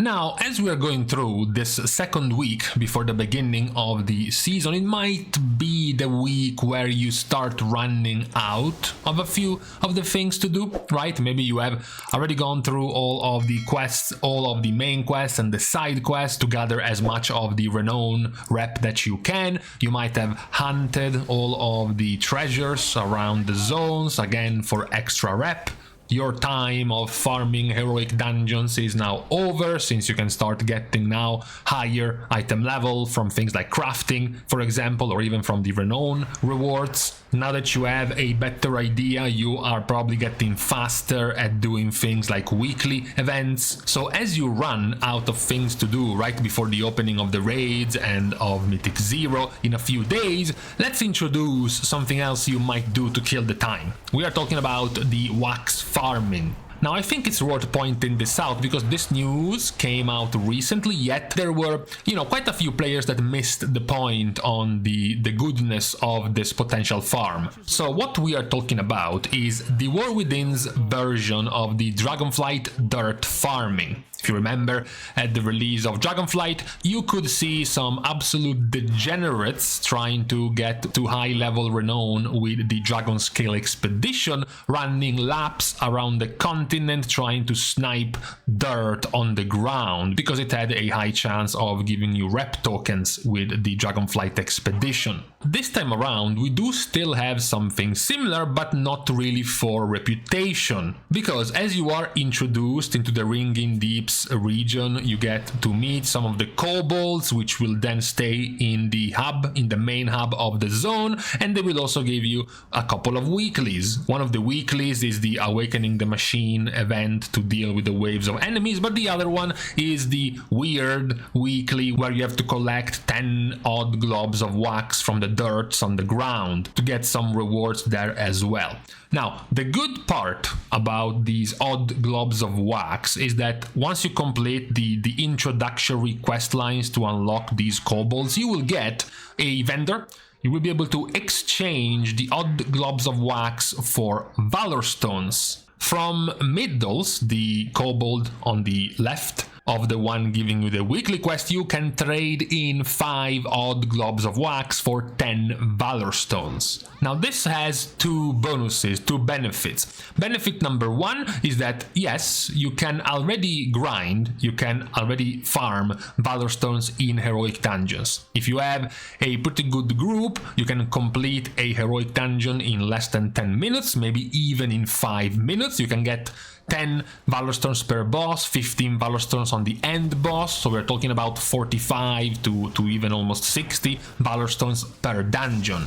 Now, as we are going through this second week before the beginning of the season, it might be the week where you start running out of a few of the things to do, right? Maybe you have already gone through all of the quests, all of the main quests and the side quests to gather as much of the renown rep that you can. You might have hunted all of the treasures around the zones, again for extra rep. Your time of farming heroic dungeons is now over, since you can start getting now higher item level from things like crafting, for example, or even from the renown rewards. Now that you have a better idea, you are probably getting faster at doing things like weekly events. So as you run out of things to do right before the opening of the raids and of Mythic Zero in a few days, let's introduce something else you might do to kill the time. We are talking about the wax farming. Now, I think it's worth pointing this out because this news came out recently, yet there were, quite a few players that missed the point on the goodness of this potential farm. So what we are talking about is the War Within's version of the Dragonflight dirt farming. If you remember, at the release of Dragonflight, you could see some absolute degenerates trying to get to high-level renown with the Dragon Scale Expedition, running laps around the continent trying to snipe dirt on the ground, because it had a high chance of giving you rep tokens with the Dragonflight Expedition. This time around, we do still have something similar, but not really for reputation, because as you are introduced into the Ringing Deeps region, you get to meet some of the kobolds, which will then stay in the hub, in the main hub of the zone, and they will also give you a couple of weeklies. One of the weeklies is the Awakening the Machine event to deal with the waves of enemies, but the other one is the weird weekly where you have to collect 10 odd globs of wax from the dirts on the ground to get some rewards there as well. Now, the good part about these odd globs of wax is that once you complete the introductory quest lines to unlock these kobolds, you will get a vendor. You will be able to exchange the odd globs of wax for Valorstones. From Middles, the kobold on the left of the one giving you the weekly quest, you can trade in 5 odd globs of wax for 10 Valorstones. Now this has two bonuses, two benefits. Benefit number one is that yes, you can already grind, you can already farm Valorstones in heroic dungeons. If you have a pretty good group, you can complete a heroic dungeon in less than 10 minutes, maybe even in 5 minutes. You can get 10 Valorstones per boss, 15 Valorstones on the end boss, so we're talking about 45 to even almost 60 Valorstones per dungeon.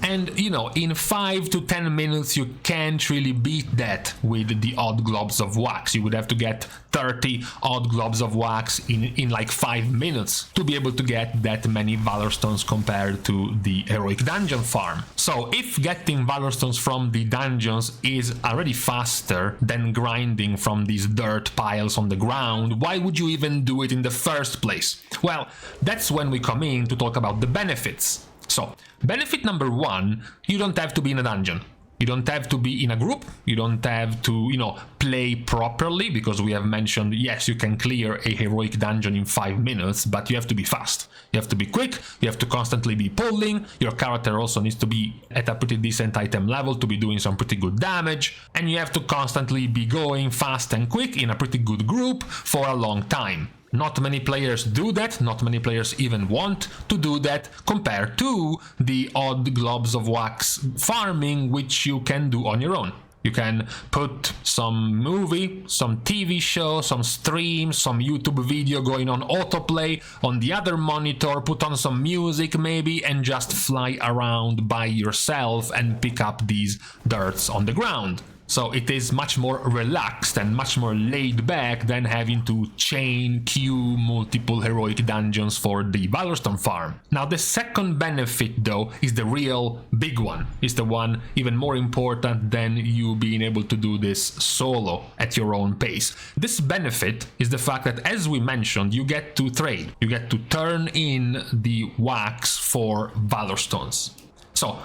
And in 5 to 10 minutes you can't really beat that with the odd globs of wax. You would have to get 30 odd globs of wax in like 5 minutes to be able to get that many Valorstones compared to the heroic dungeon farm. So if getting Valorstones from the dungeons is already faster than grinding from these dirt piles on the ground, why would you even do it in the first place? Well, that's when we come in to talk about the benefits. So, benefit number one, you don't have to be in a dungeon. You don't have to be in a group. You don't have to, play properly, because we have mentioned, yes, you can clear a heroic dungeon in 5 minutes, but you have to be fast. You have to be quick. You have to constantly be pulling. Your character also needs to be at a pretty decent item level to be doing some pretty good damage. And you have to constantly be going fast and quick in a pretty good group for a long time. Not many players do that, not many players even want to do that, compared to the odd globs of wax farming, which you can do on your own. You can put some movie, some TV show, some stream, some YouTube video going on autoplay on the other monitor, put on some music maybe, and just fly around by yourself and pick up these dirts on the ground. So it is much more relaxed and much more laid back than having to chain queue multiple heroic dungeons for the Valorstone farm. Now the second benefit though is the real big one. It's the one even more important than you being able to do this solo at your own pace. This benefit is the fact that, as we mentioned, you get to trade. You get to turn in the wax for Valorstones. So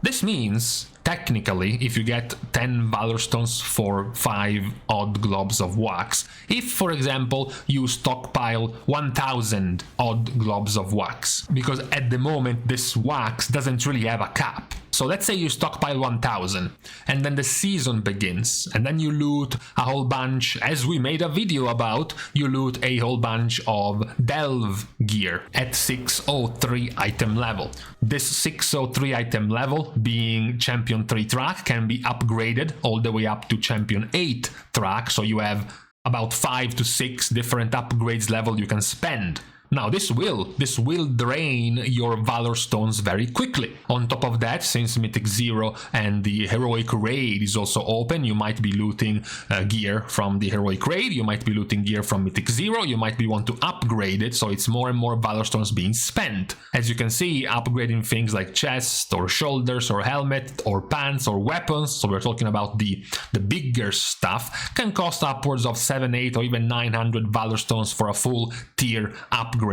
This means, technically, if you get 10 Valorstones for 5 odd globs of wax, if, for example, you stockpile 1000 odd globs of wax, because at the moment this wax doesn't really have a cap. So let's say you stockpile 1000, and then the season begins, and then you loot a whole bunch, as we made a video about, you loot a whole bunch of delve gear at 603 item level. This 603 item level, being champion 3 track, can be upgraded all the way up to champion 8 track, so you have about 5 to 6 different upgrades level you can spend. Now this will drain your Valorstones very quickly. On top of that, since Mythic 0 and the Heroic Raid is also open, you might be looting gear from the Heroic Raid, you might be looting gear from Mythic 0, you might be want to upgrade it, so it's more and more Valorstones being spent. As you can see, upgrading things like chest or shoulders or helmet or pants or weapons, so we're talking about the bigger stuff, can cost upwards of 7, 8 or even 900 Valorstones for a full tier upgrade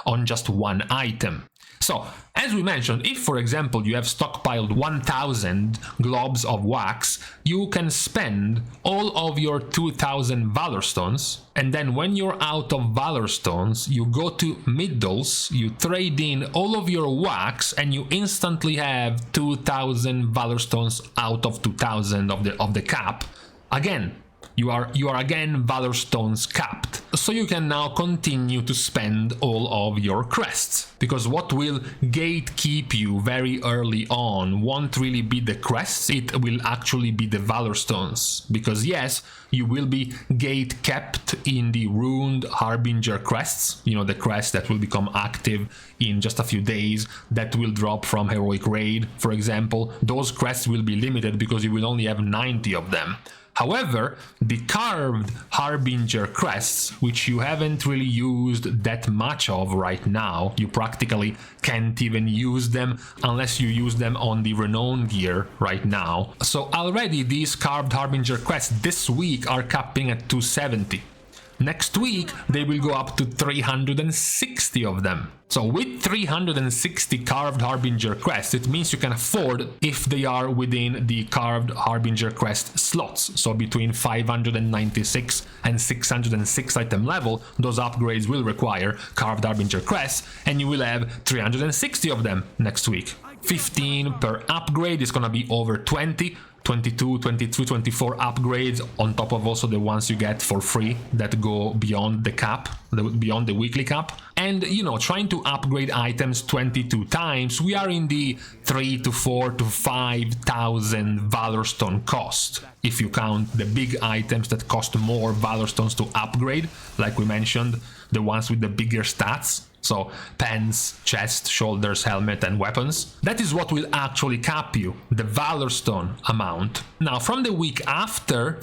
on just one item. So, as we mentioned, if for example you have stockpiled 1000 globs of wax, you can spend all of your 2000 Valorstones, and then when you're out of Valorstones, you go to middles, you trade in all of your wax, and you instantly have 2000 Valorstones out of 2000 of the cap. Again, you are again Valorstones capped, so you can now continue to spend all of your crests, because what will gatekeep you very early on won't really be the crests, it will actually be the Valorstones, because yes, you will be gate kept in the ruined Harbinger crests, you know, the crests that will become active in just a few days, that will drop from Heroic Raid, for example. Those crests will be limited because you will only have 90 of them. However, the carved Harbinger crests, which you haven't really used that much of right now, you practically can't even use them unless you use them on the Renown gear right now. So already these carved Harbinger crests this week are capping at 270. Next week, they will go up to 360 of them. So with 360 carved Harbinger crests, it means you can afford, if they are within the carved Harbinger crest slots, so between 596 and 606 item level, those upgrades will require carved Harbinger crests, and you will have 360 of them next week. 15 per upgrade is gonna be over 20. 22, 23, 24 upgrades on top of also the ones you get for free that go beyond the cap, beyond the weekly cap. And you know, trying to upgrade items 22 times, we are in the 3 to 4 to 5,000 Valorstone cost. If you count the big items that cost more Valorstones to upgrade, like we mentioned, the ones with the bigger stats. So pants, chest, shoulders, helmet and weapons. That is what will actually cap you, the Valorstone amount. Now from the week after,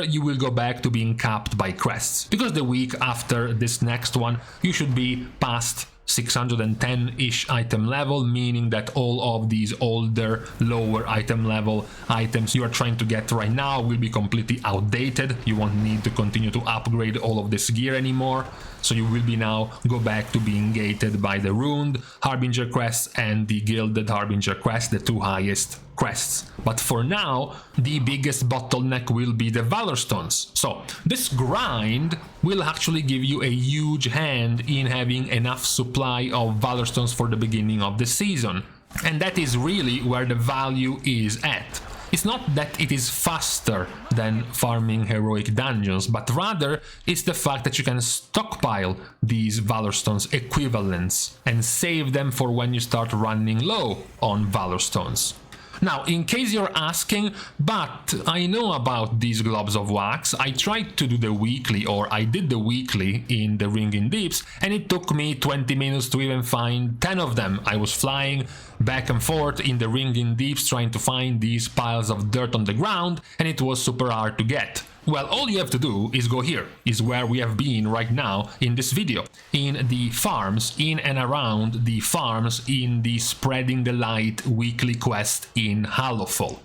you will go back to being capped by crests. Because the week after this next one, you should be past 610-ish item level, meaning that all of these older, lower item level items you are trying to get right now will be completely outdated. You won't need to continue to upgrade all of this gear anymore. So you will be now go back to being gated by the ruined Harbinger crests and the gilded Harbinger crest, the two highest crests. But for now, the biggest bottleneck will be the Valorstones. So this grind will actually give you a huge hand in having enough supply of Valorstones for the beginning of the season. And that is really where the value is at. It's not that it is faster than farming heroic dungeons, but rather it's the fact that you can stockpile these Valorstones equivalents and save them for when you start running low on Valorstones. Now, in case you're asking, but I know about these globs of wax, I tried to do the weekly, or I did the weekly in the Ringing Deeps, and it took me 20 minutes to even find 10 of them. I was flying back and forth in the Ringing Deeps trying to find these piles of dirt on the ground, and it was super hard to get. Well, all you have to do is go here, is where we have been right now in this video, in the farms, in and around the farms in the Spreading the Light weekly quest in Hallowfall.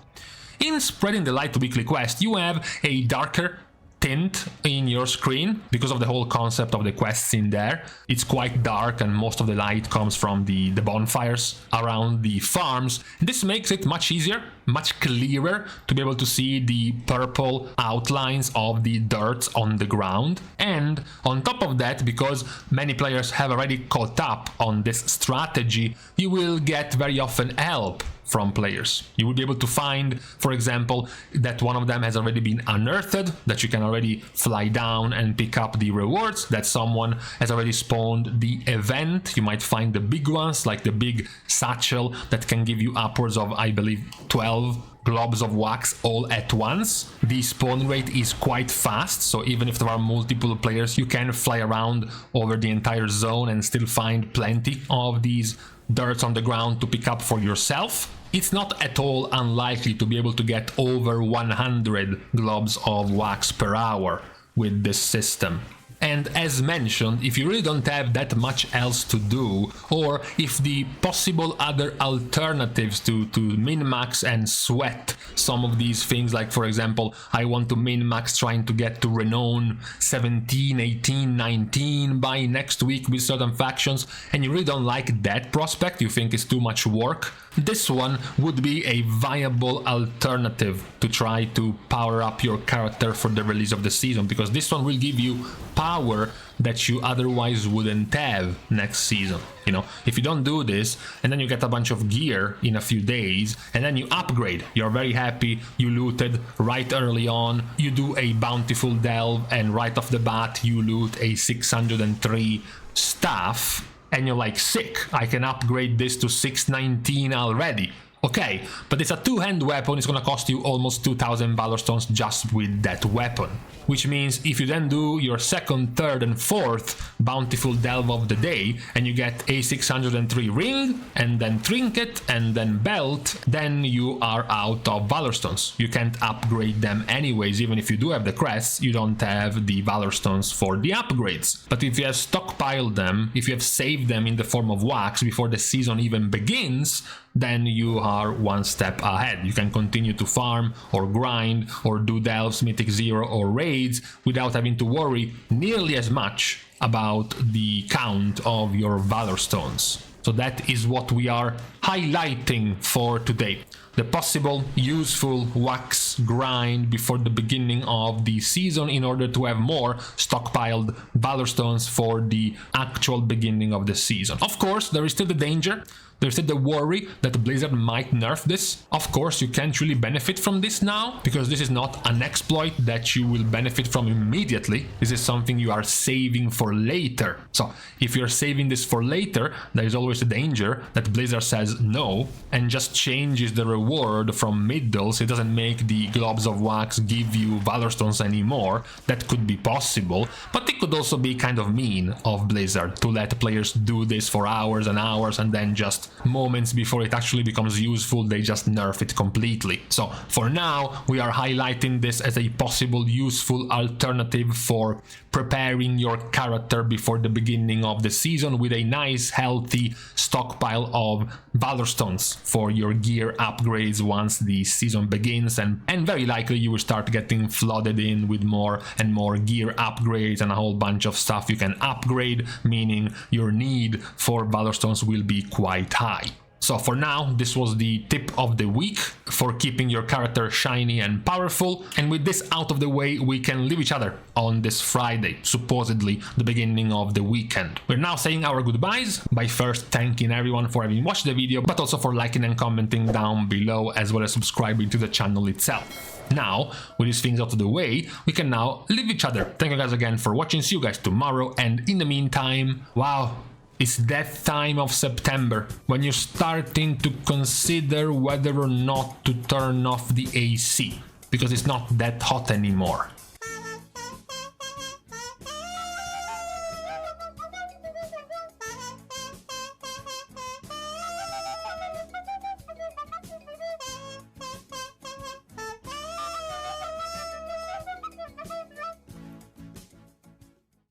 In Spreading the Light weekly quest, you have a darker tint in your screen because of the whole concept of the quests in there. It's quite dark and most of the light comes from the bonfires around the farms. This makes it much easier, much clearer to be able to see the purple outlines of the dirt on the ground. And on top of that, because many players have already caught up on this strategy, you will get very often help from players. You will be able to find, for example, that one of them has already been unearthed, that you can already fly down and pick up the rewards, that someone has already spawned the event. You might find the big ones, like the big satchel that can give you upwards of, I believe, 12 globs of wax all at once. The spawn rate is quite fast, so even if there are multiple players, you can fly around over the entire zone and still find plenty of these dirts on the ground to pick up for yourself. It's not at all unlikely to be able to get over 100 globs of wax per hour with this system. And as mentioned, if you really don't have that much else to do, or if the possible other alternatives to min-max and sweat some of these things, like for example, I want to min-max trying to get to renown 17, 18, 19 by next week with certain factions, and you really don't like that prospect, you think it's too much work, this one would be a viable alternative to try to power up your character for the release of the season, because this one will give you power that you otherwise wouldn't have next season. You know, if you don't do this and then you get a bunch of gear in a few days and then you upgrade, you're very happy, you looted right early on, you do a bountiful delve and right off the bat you loot a 603 staff, and you're like, sick, I can upgrade this to 619 already. Okay, but it's a two-hand weapon, it's gonna cost you almost 2,000 Valorstones just with that weapon. Which means if you then do your second, third and fourth bountiful delve of the day and you get a 603 ring and then trinket and then belt, then you are out of Valorstones. You can't upgrade them anyways. Even if you do have the crests, you don't have the Valorstones for the upgrades. But if you have stockpiled them, if you have saved them in the form of wax before the season even begins, then you are one step ahead. You can continue to farm or grind or do delves, mythic 0 or raids without having to worry nearly as much about the count of your Valorstones. So that is what we are highlighting for today. The possible useful wax grind before the beginning of the season in order to have more stockpiled Valorstones for the actual beginning of the season. Of course, there is still the danger. There's still the worry that Blizzard might nerf this. Of course, you can't really benefit from this now, because this is not an exploit that you will benefit from immediately. This is something you are saving for later. So if you're saving this for later, there is always the danger that Blizzard says no and just changes the reward from middles. It doesn't make the globs of wax give you Valorstones anymore. That could be possible, but it could also be kind of mean of Blizzard to let players do this for hours and hours and then just moments before it actually becomes useful, they just nerf it completely. So for now, we are highlighting this as a possible useful alternative for preparing your character before the beginning of the season with a nice healthy stockpile of Valorstones for your gear upgrades once the season begins, and very likely you will start getting flooded in with more and more gear upgrades and a whole bunch of stuff you can upgrade, meaning your need for Valorstones will be quite high. So for now, this was the tip of the week for keeping your character shiny and powerful. And with this out of the way, we can leave each other on this Friday, supposedly the beginning of the weekend. We're now saying our goodbyes by first thanking everyone for having watched the video, but also for liking and commenting down below, as well as subscribing to the channel itself. Now, with these things out of the way, we can now leave each other. Thank you guys again for watching, see you guys tomorrow, and in the meantime, wow, it's that time of September when you're starting to consider whether or not to turn off the AC, because it's not that hot anymore.